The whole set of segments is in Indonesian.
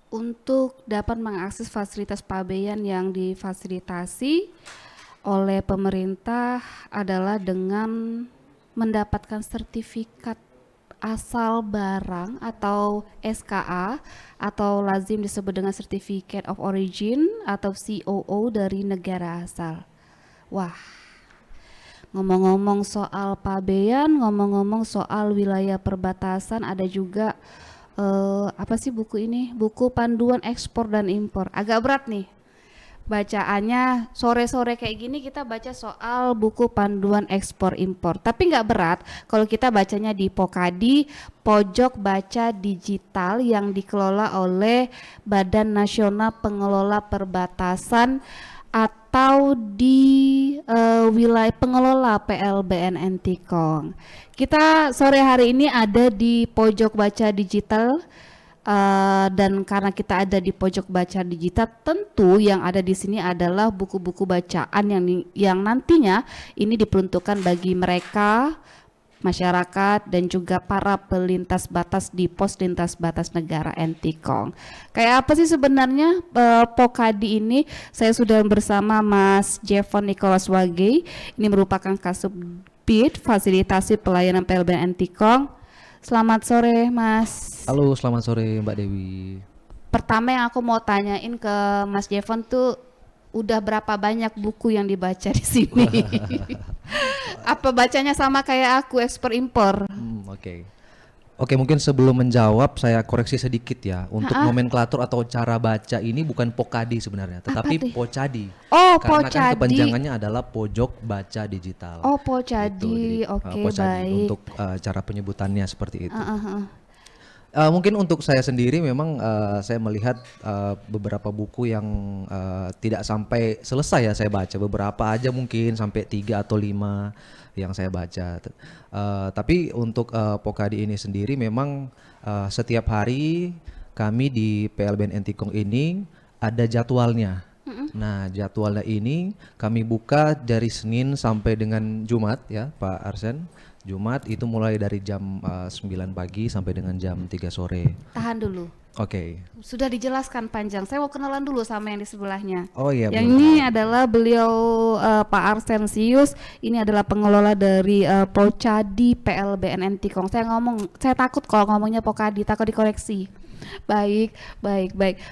untuk dapat mengakses fasilitas pabean yang difasilitasi oleh pemerintah adalah dengan mendapatkan sertifikat asal barang atau SKA atau lazim disebut dengan Certificate of Origin atau COO dari negara asal. Wah, ngomong-ngomong soal pabean, ngomong-ngomong soal wilayah perbatasan, ada juga apa sih buku ini? Buku Panduan Ekspor dan Impor. Agak berat nih bacaannya, sore-sore kayak gini kita baca soal buku panduan ekspor impor, tapi nggak berat kalau kita bacanya di Pokadi, pojok baca digital yang dikelola oleh Badan Nasional Pengelola Perbatasan atau di wilayah pengelola PLBN Entikong. Kita sore hari ini ada di pojok baca digital. Dan karena kita ada di pojok baca digital, tentu yang ada di sini adalah buku-buku bacaan yang nantinya ini diperuntukkan bagi mereka masyarakat dan juga para pelintas batas di pos lintas batas negara Entikong. Kayak apa sih sebenarnya Pokadi ini? Saya sudah bersama Mas Jevon Nicholas Wage. Ini merupakan Kasubdit Fasilitasi Pelayanan PLBN Entikong. Selamat sore, Mas. Halo, selamat sore Mbak Dewi. Pertama yang aku mau tanyain ke Mas Jevon tuh, udah berapa banyak buku yang dibaca di sini? Apa bacanya sama kayak aku, ekspor impor? Oke, mungkin sebelum menjawab saya koreksi sedikit ya. Untuk nomenklatur atau cara baca ini bukan Pokadi sebenarnya, tetapi Pocadi. Oh, Karena Pocadi. kan kepanjangannya adalah pojok baca digital. Oh, Pocadi. Oke, Pocadi baik. untuk cara penyebutannya seperti itu. Mungkin untuk saya sendiri memang saya melihat beberapa buku yang tidak sampai selesai ya saya baca, beberapa aja mungkin sampai 3 atau 5 yang saya baca. Tapi untuk Pokadi ini sendiri memang setiap hari kami di PLBN Entikong ini ada jadwalnya. Nah, jadwalnya ini kami buka dari Senin sampai dengan Jumat ya Pak Arsen. Jumat itu mulai dari jam 9 pagi sampai dengan jam 3 sore. Tahan dulu. Oke. Sudah dijelaskan panjang. Saya mau kenalan dulu sama yang di sebelahnya. Oh iya. Yang ini adalah beliau Pak Arsensius. Ini adalah pengelola dari Pocadi PLBN Entikong. Saya takut kalau ngomongnya Pokadi, takut dikoreksi. Baik.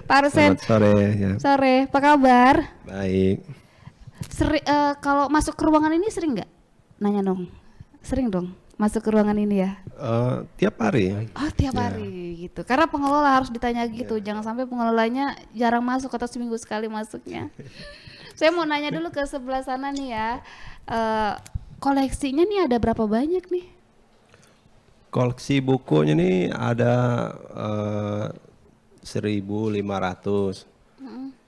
Pak Arsen. Selamat sore ya. Sore, apa kabar? Baik. Kalau masuk ke ruangan ini sering nggak? Nanya dong. Sering dong masuk ke ruangan ini ya? Tiap hari. Oh, tiap hari gitu. Karena pengelola harus ditanya gitu. Jangan sampai pengelolanya jarang masuk atau seminggu sekali masuknya. Saya mau nanya dulu ke sebelah sana nih ya. Koleksinya nih ada berapa banyak nih? Koleksi bukunya nih ada 1.500.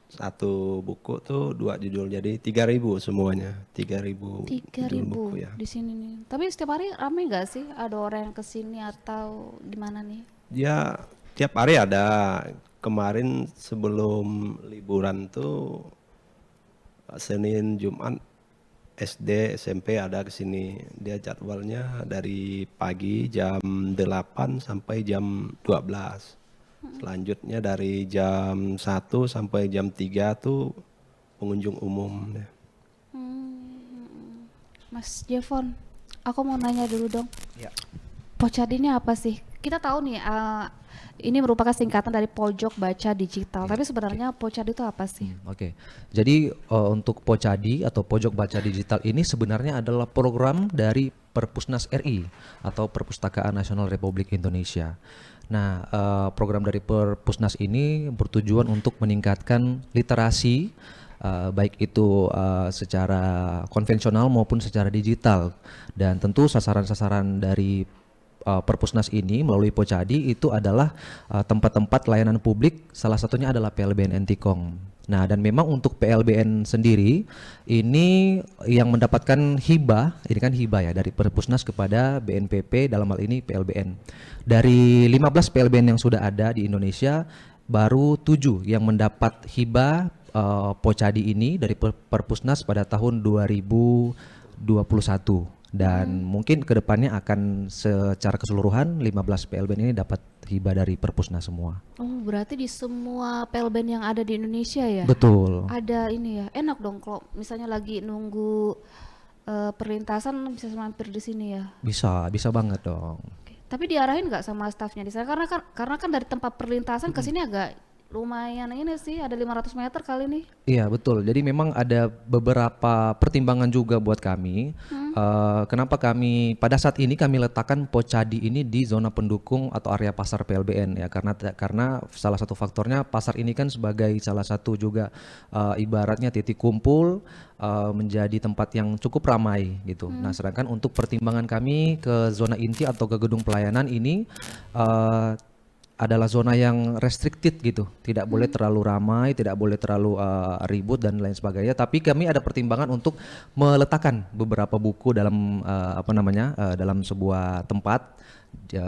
Satu buku tuh 2 judul, jadi 3.000 semuanya. 3.000 judul buku ya. Di sini nih. Tapi setiap hari ramai nggak sih? Ada orang yang kesini atau di mana nih? Ya tiap hari ada. Kemarin sebelum liburan tuh Senin, Jumat SD, SMP ada kesini. Dia jadwalnya dari pagi jam 8 sampai jam 12. Selanjutnya dari jam 1 sampai jam 3 tuh pengunjung umum. Mas Jevon, aku mau nanya dulu dong. Ya. Pocadi ini apa sih? Kita tahu nih, ini merupakan singkatan dari pojok baca digital. Tapi sebenarnya Pocadi itu apa sih? Oke. Jadi untuk Pocadi atau pojok baca digital ini sebenarnya adalah program dari Perpusnas RI atau Perpustakaan Nasional Republik Indonesia. Nah, program dari Perpusnas ini bertujuan untuk meningkatkan literasi baik itu secara konvensional maupun secara digital. Dan tentu sasaran-sasaran dari Perpusnas ini melalui Pocadi itu adalah tempat-tempat layanan publik, salah satunya adalah PLBN Entikong. Nah, dan memang untuk PLBN sendiri ini yang mendapatkan hibah, ini kan hibah ya dari Perpusnas kepada BNPP, dalam hal ini PLBN. Dari 15 PLBN yang sudah ada di Indonesia, baru 7 yang mendapat hibah Pocadi ini dari Perpusnas pada tahun 2021. Dan mungkin kedepannya akan secara keseluruhan 15 PLBN ini dapat hibah dari Perpusnas semua. Oh, berarti di semua PLBN yang ada di Indonesia ya? Betul. Ada ini ya. Enak dong kalau misalnya lagi nunggu perlintasan bisa mampir di sini ya. Bisa banget dong. Oke. Tapi diarahin nggak sama stafnya di sana karena kan dari tempat perlintasan ke sini agak lumayan ini sih, ada 500 meter kali nih. Iya betul. Jadi memang ada beberapa pertimbangan juga buat kami. Kenapa kami pada saat ini kami letakkan Pocadi ini di zona pendukung atau area pasar PLBN ya, karena salah satu faktornya pasar ini kan sebagai salah satu juga ibaratnya titik kumpul, menjadi tempat yang cukup ramai gitu. Nah sedangkan untuk pertimbangan kami ke zona inti atau ke gedung pelayanan ini adalah zona yang restricted gitu, tidak boleh terlalu ramai, tidak boleh terlalu ribut dan lain sebagainya. Tapi kami ada pertimbangan untuk meletakkan beberapa buku dalam dalam sebuah tempat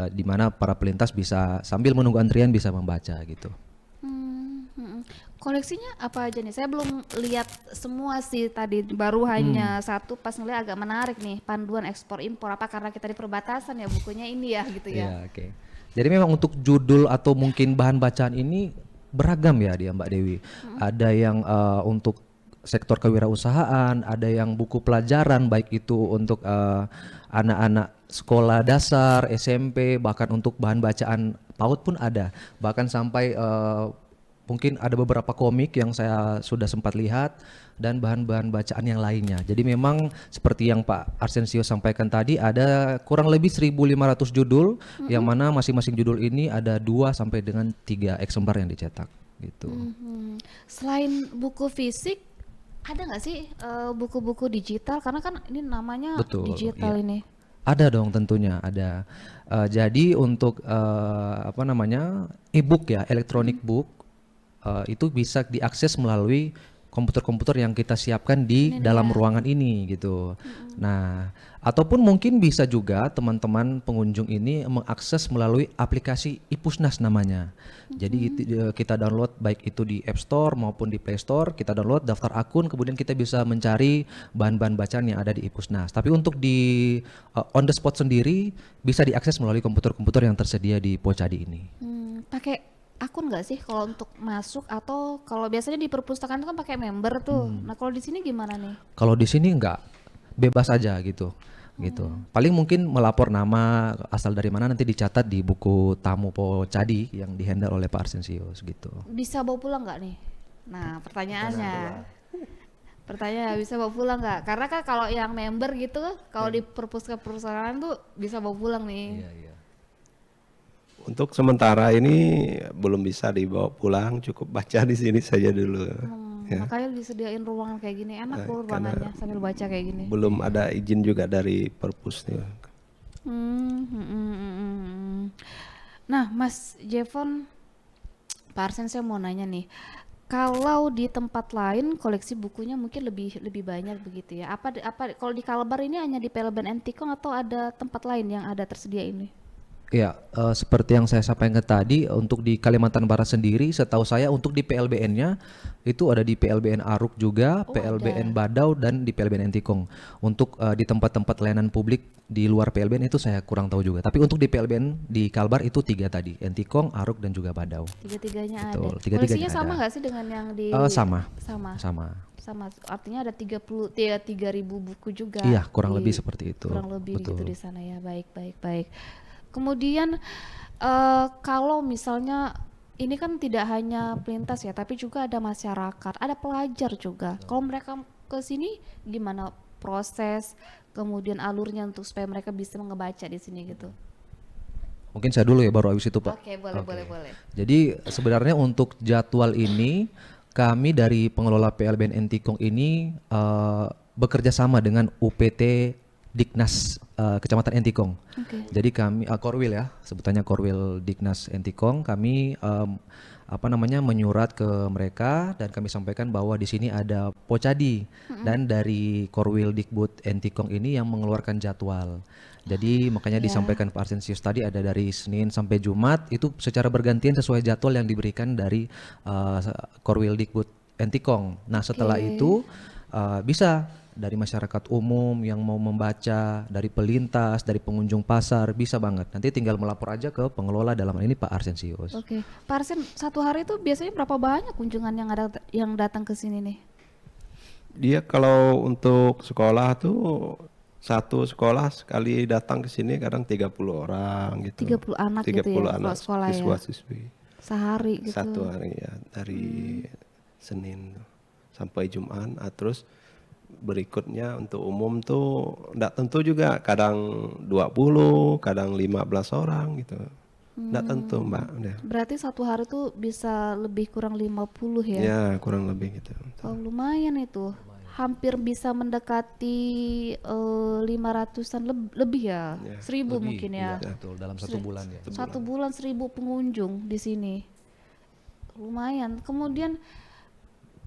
di mana para pelintas bisa sambil menunggu antrian bisa membaca gitu. Koleksinya apa aja nih? Saya belum lihat semua sih tadi, baru hanya satu pas ngeliat agak menarik nih, panduan ekspor impor. Apa karena kita di perbatasan ya bukunya ini ya gitu ya? Iya, oke. Jadi memang untuk judul atau mungkin bahan bacaan ini beragam ya dia Mbak Dewi. Ada yang untuk sektor kewirausahaan, ada yang buku pelajaran baik itu untuk anak-anak sekolah dasar, SMP, bahkan untuk bahan bacaan PAUD pun ada. Bahkan sampai mungkin ada beberapa komik yang saya sudah sempat lihat dan bahan-bahan bacaan yang lainnya. Jadi memang seperti yang Pak Arsensio sampaikan tadi ada kurang lebih 1.500 judul yang mana masing-masing judul ini ada 2 sampai dengan 3 eksemplar yang dicetak gitu. Selain buku fisik, ada nggak sih buku-buku digital? Karena kan ini namanya Betul, digital iya. ini. Ada dong tentunya ada. Jadi untuk e-book ya, electronic book itu bisa diakses melalui komputer-komputer yang kita siapkan di dalam ruangan ini gitu. Nah, ataupun mungkin bisa juga teman-teman pengunjung ini mengakses melalui aplikasi iPusnas namanya. Jadi kita download baik itu di App Store maupun di Play Store, kita download, daftar akun, kemudian kita bisa mencari bahan-bahan bacaan yang ada di iPusnas. Tapi untuk di on the spot sendiri bisa diakses melalui komputer-komputer yang tersedia di Pocadi ini. Pakai akun nggak sih kalau untuk masuk, atau kalau biasanya di perpustakaan itu kan pakai member tuh. Nah kalau di sini gimana nih? Kalau di sini enggak, bebas aja gitu. Paling mungkin melapor nama asal dari mana nanti dicatat di buku tamu Pocadi yang dihandle oleh Pak Arsensio gitu. Bisa bawa pulang nggak nih? Nah pertanyaannya. Pertanyaan bisa bawa pulang nggak? Karena kan kalau yang member gitu, kalau di perpustakaan tuh bisa bawa pulang nih. Iya. Untuk sementara ini belum bisa dibawa pulang, cukup baca di sini saja dulu. Ya. Makanya disediain ruangan kayak gini, enak loh ruangannya sambil baca kayak gini. Belum ada izin juga dari Perpusnya. Nah, Mas Jevon, Pak Arsen, saya mau nanya nih, kalau di tempat lain koleksi bukunya mungkin lebih banyak begitu ya? Apa kalau di Kalbar ini hanya di PLBN Entikong atau ada tempat lain yang ada tersedia ini? Ya, seperti yang saya sampaikan tadi, untuk di Kalimantan Barat sendiri, setahu saya untuk di PLBN-nya itu ada di PLBN Aruk juga, PLBN Badau, dan di PLBN Entikong. Untuk di tempat-tempat layanan publik di luar PLBN itu saya kurang tahu juga. Tapi untuk di PLBN di Kalbar itu 3 tadi, Entikong, Aruk, dan juga Badau. Tiga-tiganya Betul, ada. tiga-tiganya Koleksinya sama ada. nggak sih dengan yang di? Sama. Artinya Artinya ada 3.000 buku juga. Iya, kurang lebih seperti itu. Kurang lebih Betul. gitu di sana ya. Baik. Kemudian kalau misalnya ini kan tidak hanya pelintas ya, tapi juga ada masyarakat, ada pelajar juga. Kalau mereka ke sini gimana proses, kemudian alurnya untuk supaya mereka bisa ngebaca di sini gitu? Mungkin saya dulu ya, baru habis itu Pak. Oke, boleh. Jadi sebenarnya untuk jadwal ini kami dari pengelola PLBN Entikong ini bekerja sama dengan UPT Diknas Kecamatan Entikong. Jadi kami Korwil ya, sebutannya Korwil Diknas Entikong. Kami menyurat ke mereka dan kami sampaikan bahwa di sini ada Pocadi dan dari Korwil Dikbud Entikong ini yang mengeluarkan jadwal. Jadi makanya disampaikan Pak Arsensius tadi ada dari Senin sampai Jumat itu secara bergantian sesuai jadwal yang diberikan dari Korwil Dikbud Entikong. Nah setelah itu bisa dari masyarakat umum yang mau membaca, dari pelintas, dari pengunjung pasar, bisa banget. Nanti tinggal melapor aja ke pengelola, dalam hal ini Pak Arsensius. Oke, Pak Arsen, satu hari itu biasanya berapa banyak kunjungan yang datang ke sini nih? Dia kalau untuk sekolah tuh satu sekolah sekali datang ke sini kadang 30 orang gitu. 30 anak gitu ya, 30 kalau anak sekolah ya? siswa-siswi. Sehari gitu. Satu hari ya, dari Senin tuh sampai Jumat. Terus berikutnya untuk umum tuh enggak tentu juga, kadang 20, kadang 15 orang gitu. Enggak tentu, Mbak. Udah. Berarti satu hari tuh bisa lebih kurang 50 ya? Ya, kurang lebih gitu. Oh, lumayan itu. Hampir bisa mendekati 500-an lebih ya? 1.000 Lebih, mungkin ya? iya, betul, dalam 1 bulan ya. Satu bulan 1.000 pengunjung di sini. Lumayan. Kemudian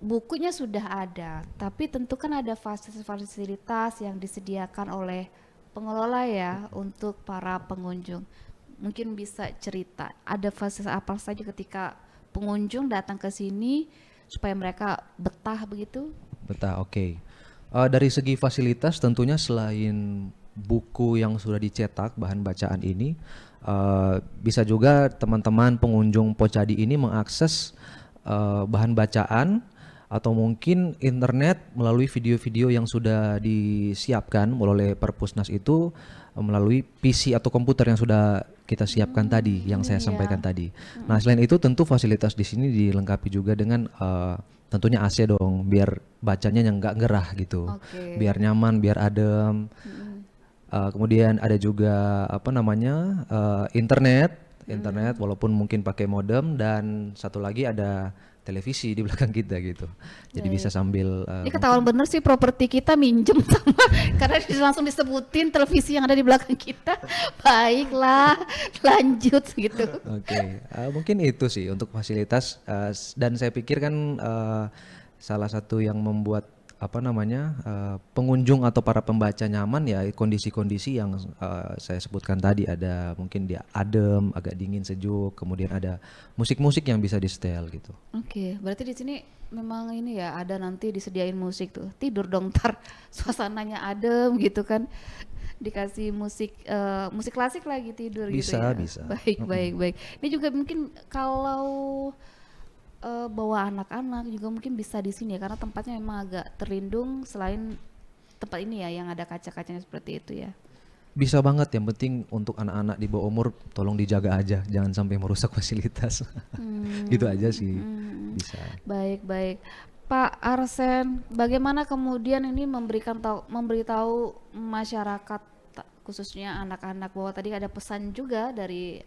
bukunya sudah ada, tapi tentu kan ada fasilitas yang disediakan oleh pengelola ya untuk para pengunjung. Mungkin bisa cerita, ada fasilitas apa saja ketika pengunjung datang ke sini supaya mereka betah begitu? Betah, oke. Dari segi fasilitas tentunya selain buku yang sudah dicetak, bahan bacaan ini, bisa juga teman-teman pengunjung Pocadi ini mengakses bahan bacaan atau mungkin internet melalui video-video yang sudah disiapkan oleh Perpusnas itu, melalui PC atau komputer yang sudah kita siapkan tadi, yang saya sampaikan tadi. Nah, selain itu tentu fasilitas di sini dilengkapi juga dengan tentunya AC dong, biar bacanya yang nggak gerah gitu, Oke. biar nyaman, biar adem. Kemudian ada juga apa namanya internet walaupun mungkin pakai modem, dan satu lagi ada televisi di belakang kita gitu. Jadi bisa sambil Ini ketahuan bener sih properti kita minjem sama karena langsung disebutin televisi yang ada di belakang kita. Baiklah, lanjut gitu. Oke, mungkin itu sih untuk fasilitas, dan saya pikir kan salah satu yang membuat apa namanya pengunjung atau para pembaca nyaman ya kondisi-kondisi yang saya sebutkan tadi, ada mungkin dia adem, agak dingin sejuk, kemudian ada musik-musik yang bisa di setel gitu. Oke, berarti di sini memang ini ya ada nanti disediain musik tuh. Tidur dong ntar suasananya adem gitu kan. Dikasih musik musik klasik lagi tidur gitu ya. Bisa. Baik. Ini juga mungkin kalau bawa anak-anak juga mungkin bisa di sini ya karena tempatnya memang agak terlindung, selain tempat ini ya yang ada kaca-kacanya seperti itu ya. Bisa banget, yang penting untuk anak-anak di bawah umur tolong dijaga aja, jangan sampai merusak fasilitas. Gitu aja sih. Bisa. Baik. Pak Arsen, bagaimana kemudian ini memberitahu masyarakat khususnya anak-anak bahwa tadi ada pesan juga dari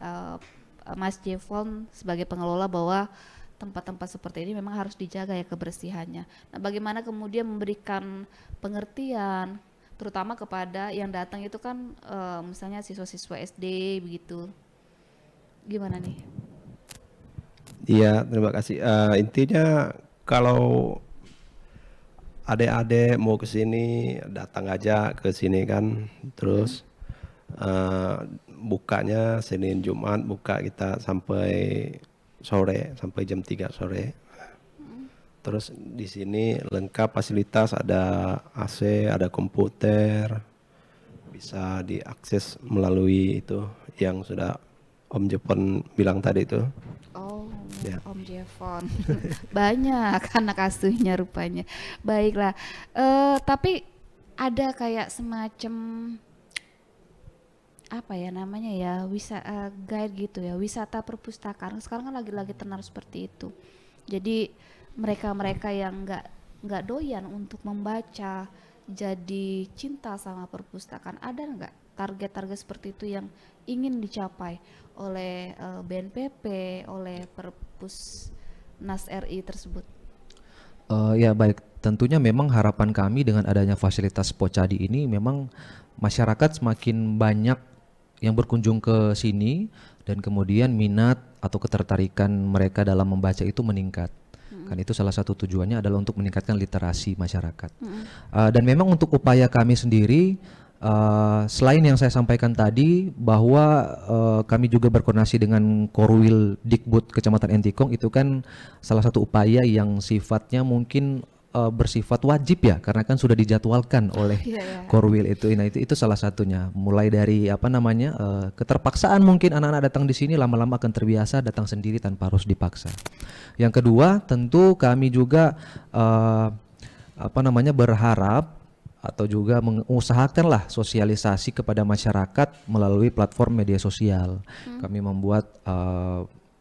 Mas Jevon sebagai pengelola bahwa tempat-tempat seperti ini memang harus dijaga ya kebersihannya. Nah, bagaimana kemudian memberikan pengertian terutama kepada yang datang itu kan misalnya siswa-siswa SD begitu. Gimana nih? Iya, terima kasih. Intinya kalau adik-adik mau ke sini, datang aja ke sini kan. Terus bukanya Senin Jumat, buka kita sampai sore, sampai jam 3 sore. Terus di sini lengkap fasilitas, ada AC, ada komputer, bisa diakses melalui itu yang sudah Om Jepon bilang tadi itu. Oh, Ya. Om Jevon. Banyak anak asuhnya rupanya. Baiklah. Tapi ada kayak semacam apa ya namanya ya, guide gitu ya, wisata perpustakaan. Sekarang kan lagi-lagi tenar seperti itu. Jadi mereka-mereka yang nggak doyan untuk membaca, jadi cinta sama perpustakaan, ada nggak target-target seperti itu yang ingin dicapai oleh BNPP, oleh Perpusnas RI tersebut? Ya baik, tentunya memang harapan kami dengan adanya fasilitas Pocadi ini memang masyarakat semakin banyak yang berkunjung ke sini, dan kemudian minat atau ketertarikan mereka dalam membaca itu meningkat. Kan itu salah satu tujuannya adalah untuk meningkatkan literasi masyarakat. Dan memang untuk upaya kami sendiri, selain yang saya sampaikan tadi bahwa kami juga berkoordinasi dengan Korwil Dikbud Kecamatan Entikong, itu kan salah satu upaya yang sifatnya mungkin bersifat wajib ya, karena kan sudah dijadwalkan oleh Iya, iya. Korwil itu. Nah, itu salah satunya. Mulai dari apa namanya keterpaksaan, mungkin anak-anak datang di sini lama-lama akan terbiasa datang sendiri tanpa harus dipaksa. Yang kedua, tentu kami juga apa namanya berharap atau juga mengusahakanlah sosialisasi kepada masyarakat melalui platform media sosial. Kami membuat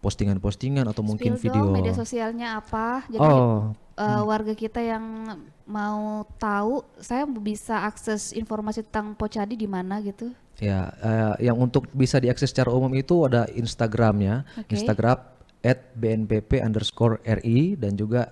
postingan-postingan atau mungkin Spill video. dong media sosialnya apa. Jadi Oh, warga kita yang mau tahu, saya bisa akses informasi tentang Pocadi di mana gitu. ya, yang untuk bisa diakses secara umum itu ada Instagramnya, Oke. Instagram @bnpp_ri dan juga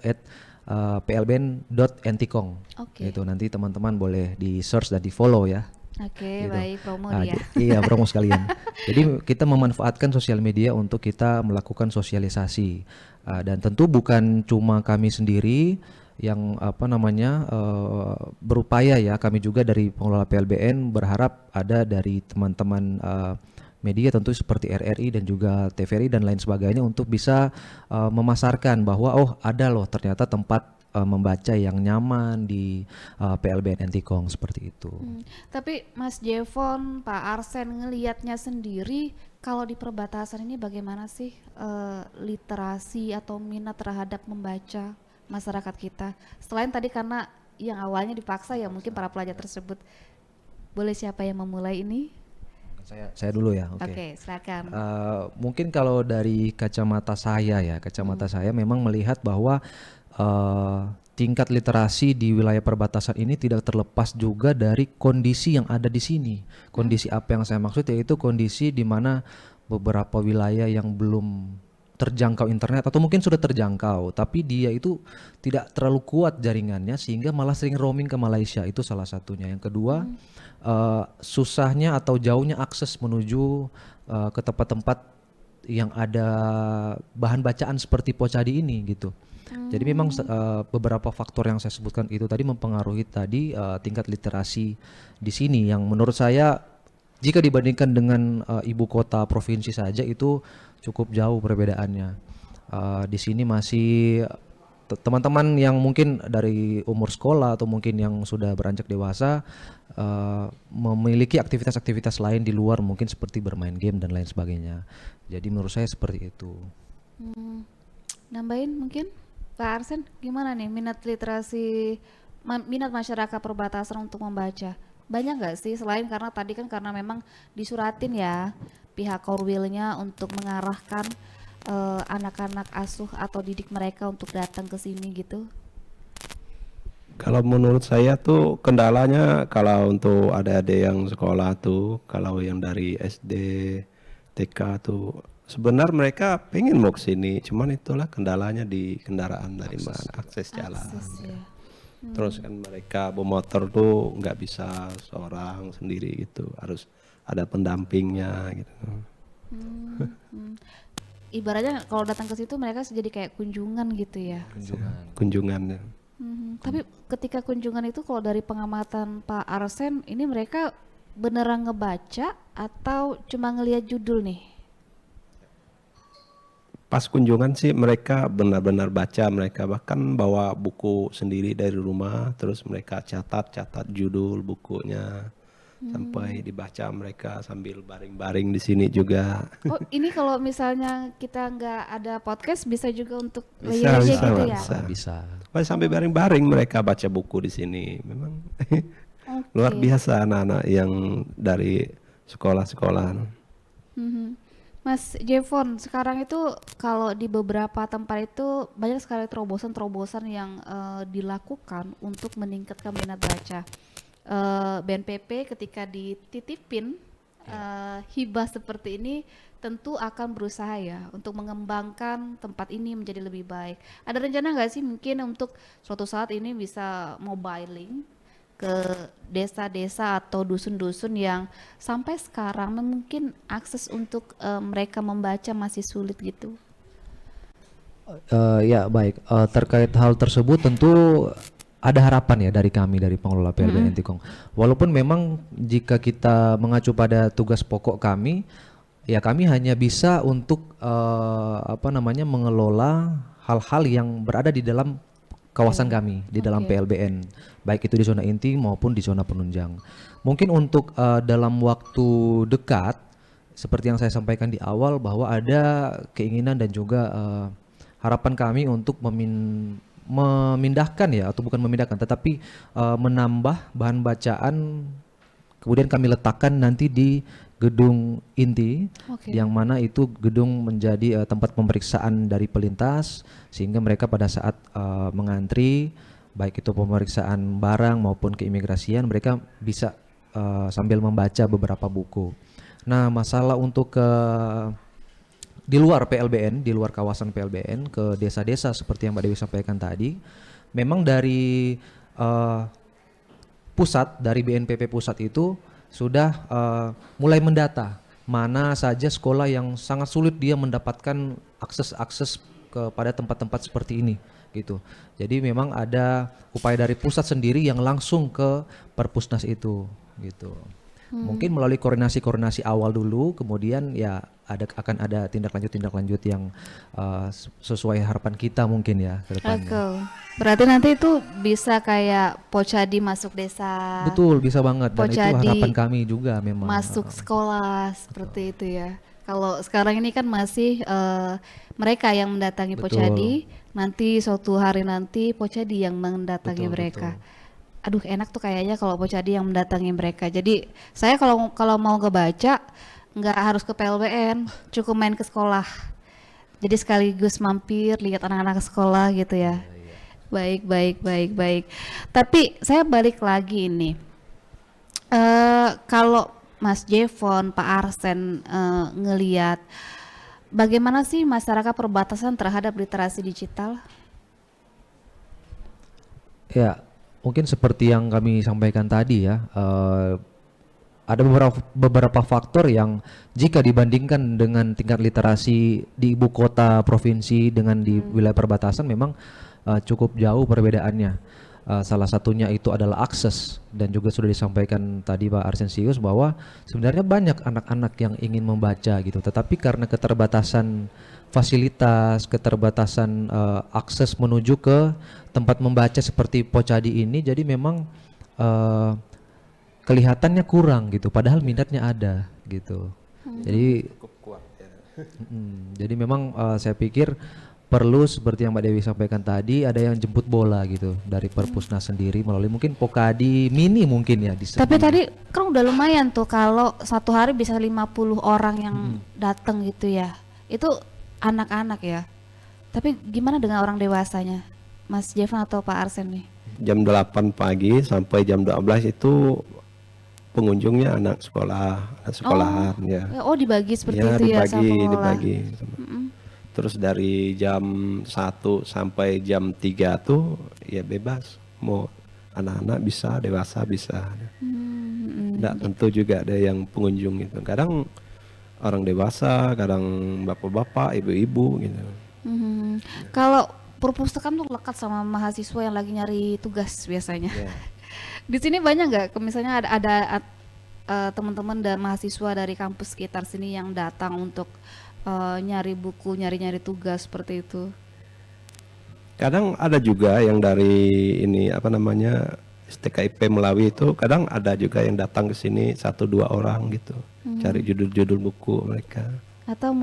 @plbn.ntkong. Oke. Itu nanti teman-teman boleh di search dan di follow ya. Oke, Gitu. baik promo Ah, dia. iya, promo sekalian. Jadi kita memanfaatkan sosial media untuk kita melakukan sosialisasi. Dan tentu bukan cuma kami sendiri yang apa namanya berupaya ya, kami juga dari pengelola PLBN berharap ada dari teman-teman media tentu seperti RRI dan juga TVRI dan lain sebagainya untuk bisa memasarkan bahwa oh ada loh ternyata tempat membaca yang nyaman di PLBN Ntkong seperti itu. Tapi Mas Jevon, Pak Arsen ngelihatnya sendiri kalau di perbatasan ini bagaimana sih literasi atau minat terhadap membaca masyarakat kita? Selain tadi karena yang awalnya dipaksa ya mungkin para pelajar tersebut. Boleh siapa yang memulai ini? Saya dulu ya, oke. Oke, silakan. Mungkin kalau dari kacamata saya ya, kacamata saya memang melihat bahwa tingkat literasi di wilayah perbatasan ini tidak terlepas juga dari kondisi yang ada di sini. Kondisi apa yang saya maksud yaitu kondisi di mana beberapa wilayah yang belum terjangkau internet atau mungkin sudah terjangkau tapi dia itu tidak terlalu kuat jaringannya sehingga malah sering roaming ke Malaysia, itu salah satunya. Yang kedua susahnya atau jauhnya akses menuju ke tempat-tempat yang ada bahan bacaan seperti Pocadi ini gitu. Jadi memang beberapa faktor yang saya sebutkan itu tadi mempengaruhi tadi tingkat literasi di sini yang menurut saya jika dibandingkan dengan ibu kota provinsi saja itu cukup jauh perbedaannya. Di sini masih teman-teman yang mungkin dari umur sekolah atau mungkin yang sudah beranjak dewasa memiliki aktivitas-aktivitas lain di luar mungkin seperti bermain game dan lain sebagainya. Jadi menurut saya seperti itu. Nambahin mungkin Pak Arsen gimana nih minat literasi minat masyarakat perbatasan untuk membaca? Banyak nggak sih selain karena tadi kan karena memang disuratin ya pihak Korwilnya untuk mengarahkan anak-anak asuh atau didik mereka untuk datang ke sini gitu? Kalau menurut saya tuh kendalanya kalau untuk adik-adik yang sekolah tuh, kalau yang dari SD, TK tuh sebenarnya mereka pengen mau kesini, cuman itulah kendalanya di kendaraan dari mana, akses jalan. Akses ya. Terus kan mereka bawa motor tuh nggak bisa seorang sendiri gitu, harus ada pendampingnya gitu. Ibaratnya kalau datang ke situ mereka jadi kayak kunjungan gitu ya. Kunjungannya. Tapi ketika kunjungan itu kalau dari pengamatan Pak Arsen ini mereka beneran ngebaca atau cuma ngelihat judul nih? Pas kunjungan sih mereka benar-benar baca, mereka bahkan bawa buku sendiri dari rumah, terus mereka catat judul bukunya sampai dibaca mereka sambil baring-baring di sini juga. Oh ini kalau misalnya kita nggak ada podcast bisa juga untuk Bisa, aja bisa, gitu Pak, ya? bisa. Bisa. Wah, sampai baring-baring mereka baca buku di sini. Memang luar biasa anak-anak yang dari sekolah-sekolah. Mas Jevon, sekarang itu kalau di beberapa tempat itu banyak sekali terobosan-terobosan yang dilakukan untuk meningkatkan minat baca. BNPP ketika dititipin hibah seperti ini tentu akan berusaha ya untuk mengembangkan tempat ini menjadi lebih baik. Ada rencana nggak sih mungkin untuk suatu saat ini bisa mobiling ke desa-desa atau dusun-dusun yang sampai sekarang mungkin akses untuk mereka membaca masih sulit gitu? Ya baik, terkait hal tersebut tentu ada harapan ya dari kami dari pengelola PLBN Ntkong. Walaupun memang jika kita mengacu pada tugas pokok kami, ya kami hanya bisa untuk apa namanya mengelola hal-hal yang berada di dalam kawasan kami di dalam Oke. PLBN, baik itu di zona inti maupun di zona penunjang. Mungkin untuk dalam waktu dekat, seperti yang saya sampaikan di awal bahwa ada keinginan dan juga harapan kami untuk memindahkan ya, atau bukan memindahkan, tetapi menambah bahan bacaan, kemudian kami letakkan nanti di gedung inti, Oke. yang mana itu gedung menjadi tempat pemeriksaan dari pelintas, sehingga mereka pada saat mengantri, baik itu pemeriksaan barang maupun keimigrasian, mereka bisa sambil membaca beberapa buku. Nah, masalah untuk di luar PLBN, di luar kawasan PLBN, ke desa-desa seperti yang Mbak Dewi sampaikan tadi, memang dari pusat, dari BNPP pusat itu sudah mulai mendata mana saja sekolah yang sangat sulit dia mendapatkan akses kepada tempat-tempat seperti ini gitu. Jadi memang ada upaya dari pusat sendiri yang langsung ke perpusnas itu gitu. Mungkin melalui koordinasi awal dulu, kemudian ya akan ada tindak lanjut yang sesuai harapan kita mungkin ya ke depannya. Oke. Berarti nanti itu bisa kayak Pocadi masuk desa, Betul, bisa banget, dan itu Pocadi harapan kami juga memang. masuk sekolah seperti itu ya. Kalau sekarang ini kan masih mereka yang mendatangi Betul. Pocadi, nanti suatu hari nanti Pocadi yang mendatangi Betul, mereka. betul. Aduh, enak tuh kayaknya kalau Pocadi yang mendatangi mereka. Jadi saya kalau mau ngebaca nggak harus ke PLBN, cukup main ke sekolah. Jadi sekaligus mampir lihat anak-anak sekolah gitu ya. Baik, baik, baik, baik. Tapi saya balik lagi ini. Kalau Mas Jevon, Pak Arsen ngeliat bagaimana sih masyarakat perbatasan terhadap literasi digital? Ya, mungkin seperti yang kami sampaikan tadi ya, ada beberapa faktor yang jika dibandingkan dengan tingkat literasi di ibu kota provinsi dengan di wilayah perbatasan memang cukup jauh perbedaannya. Salah satunya itu adalah akses, dan juga sudah disampaikan tadi Pak Arsensius bahwa sebenarnya banyak anak-anak yang ingin membaca gitu, tetapi karena keterbatasan fasilitas, keterbatasan akses menuju ke tempat membaca seperti Pocadi ini, jadi memang kelihatannya kurang gitu, padahal minatnya ada gitu. Jadi jadi memang saya pikir perlu seperti yang Mbak Dewi sampaikan tadi, ada yang jemput bola gitu dari Perpusnas sendiri melalui mungkin Pokadi Mini mungkin ya di Tapi tadi kan udah lumayan tuh kalau satu hari bisa 50 orang yang datang gitu ya. Itu anak-anak ya. Tapi gimana dengan orang dewasanya? Mas Jevon atau Pak Arsen nih? Jam 8 pagi sampai jam 12 itu pengunjungnya anak sekolahan ya. Oh, dibagi seperti Ya, itu ya sama pengelola. dibagi. Terus dari jam 1 sampai jam 3 tuh ya bebas. Mau anak-anak bisa, dewasa bisa. Nggak tentu juga ada yang pengunjung itu. Kadang orang dewasa, kadang bapak-bapak, ibu-ibu gitu. Kalau perpustakaan tuh lekat sama mahasiswa yang lagi nyari tugas biasanya. Ya. Di sini banyak nggak? Misalnya ada teman-teman dan mahasiswa dari kampus sekitar sini yang datang untuk nyari buku, nyari tugas seperti itu. Kadang ada juga yang dari ini apa namanya STKIP Melawi itu, kadang ada juga yang datang ke sini 1-2 orang gitu, cari judul-judul buku mereka. Atau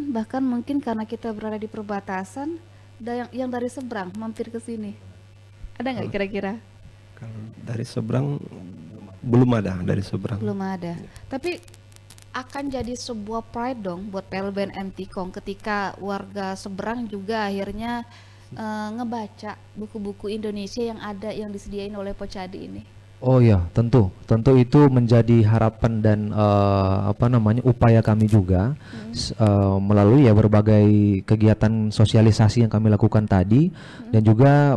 bahkan mungkin karena kita berada di perbatasan, ada yang dari seberang mampir ke sini. Ada nggak kira-kira? Kalau dari seberang belum ada, dari seberang. Belum ada. Tapi akan jadi sebuah pride dong buat PLBN MTKOM ketika warga seberang juga akhirnya ngebaca buku-buku Indonesia yang ada yang disediain oleh Pocadi ini. Oh ya, tentu itu menjadi harapan dan upaya kami juga melalui ya berbagai kegiatan sosialisasi yang kami lakukan tadi, dan juga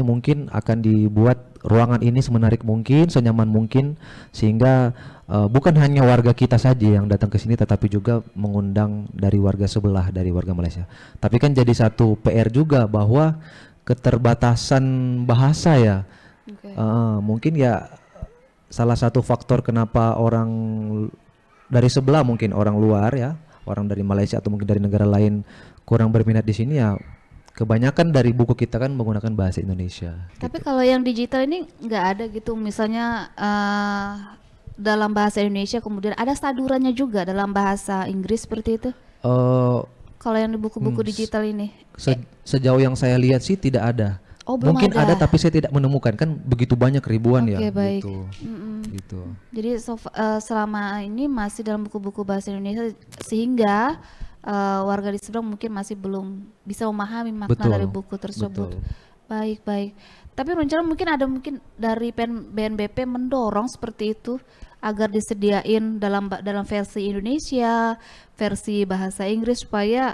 mungkin akan dibuat ruangan ini semenarik mungkin, senyaman mungkin, sehingga bukan hanya warga kita saja yang datang ke sini, tetapi juga mengundang dari warga sebelah, dari warga Malaysia. Tapi kan jadi satu PR juga bahwa keterbatasan bahasa ya. Okay. Mungkin ya salah satu faktor kenapa orang dari sebelah, mungkin orang luar ya, orang dari Malaysia atau mungkin dari negara lain kurang berminat di sini ya, kebanyakan dari buku kita kan menggunakan bahasa Indonesia. Tapi kalau yang digital ini nggak ada gitu, misalnya dalam bahasa Indonesia kemudian ada sadurannya juga dalam bahasa Inggris seperti itu. Eh, Kalau yang di buku-buku digital ini, Sejauh yang saya lihat sih tidak ada. Oh, belum Mungkin ada. ada tapi saya tidak menemukan, kan begitu banyak ribuan ya Oke, baik. gitu. Gitu. jadi selama ini masih dalam buku-buku bahasa Indonesia sehingga warga di seberang mungkin masih belum bisa memahami makna Betul, dari buku tersebut. betul. Baik, baik. Tapi rencana mungkin dari BNBP mendorong seperti itu agar disediain dalam versi Indonesia, versi bahasa Inggris supaya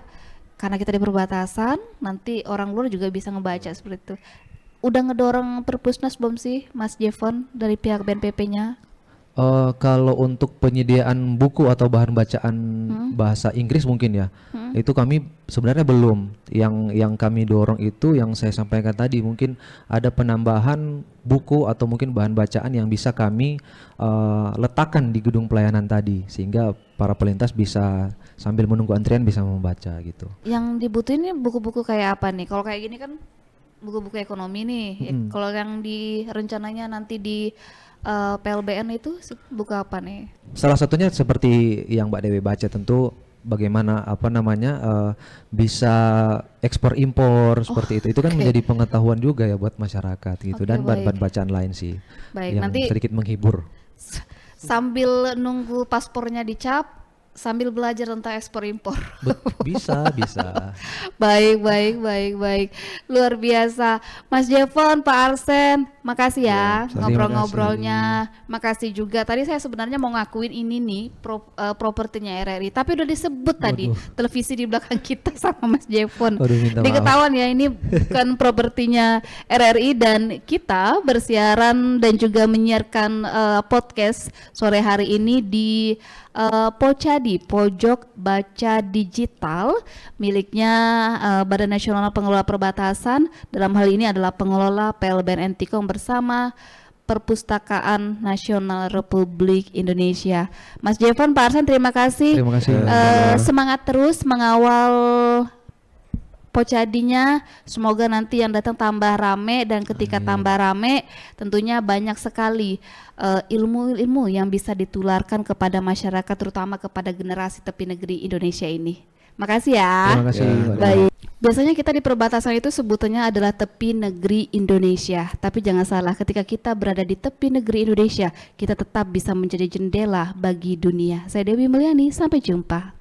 karena kita di perbatasan nanti orang luar juga bisa ngebaca seperti itu. Udah ngedorong Perpusnas belum sih Mas Jevon dari pihak BNPP-nya? Kalau untuk penyediaan buku atau bahan bacaan bahasa Inggris mungkin ya, itu kami sebenarnya belum. Yang kami dorong itu yang saya sampaikan tadi, mungkin ada penambahan buku atau mungkin bahan bacaan yang bisa kami letakkan di gedung pelayanan tadi, sehingga para pelintas bisa sambil menunggu antrian bisa membaca gitu. Yang dibutuhin ini buku-buku kayak apa nih? Kalau kayak gini kan buku-buku ekonomi nih. Kalau yang di rencananya nanti di PLBN itu buku apa nih? Salah satunya seperti yang Mbak Dewi baca, tentu bagaimana bisa ekspor impor seperti itu. Itu kan menjadi pengetahuan juga ya buat masyarakat gitu, Oke, dan bahan-bahan baik. bacaan lain sih Baik, yang nanti sedikit menghibur. sambil nunggu paspornya dicap, sambil belajar tentang ekspor impor. Bisa, bisa. Baik, baik, baik, baik. Luar biasa. Mas Jevon, Pak Arsen, makasih ya terima ngobrol-ngobrolnya. Makasih juga. Tadi saya sebenarnya mau ngakuin ini nih propertinya RRI, tapi udah disebut tadi televisi di belakang kita sama Mas Jevon. Waduh, minta maaf. Diketahuan ya ini bukan propertinya RRI, dan kita bersiaran dan juga menyiarkan podcast sore hari ini di Pocadi, Pojok Baca Digital, miliknya Badan Nasional Pengelola Perbatasan. Dalam hal ini adalah pengelola PLBN Ntkong bersama Perpustakaan Nasional Republik Indonesia. Mas Jevon, Pak Arsen, terima kasih. Terima kasih. Semangat terus mengawal Pocadinya, semoga nanti yang datang tambah rame, dan ketika tambah rame tentunya banyak sekali ilmu-ilmu yang bisa ditularkan kepada masyarakat, terutama kepada generasi tepi negeri Indonesia ini. Makasih ya. Terima kasih. Mbak Dewi. Baik. Biasanya kita di perbatasan itu sebutannya adalah tepi negeri Indonesia. Tapi jangan salah, ketika kita berada di tepi negeri Indonesia, kita tetap bisa menjadi jendela bagi dunia. Saya Dewi Mulyani, sampai jumpa.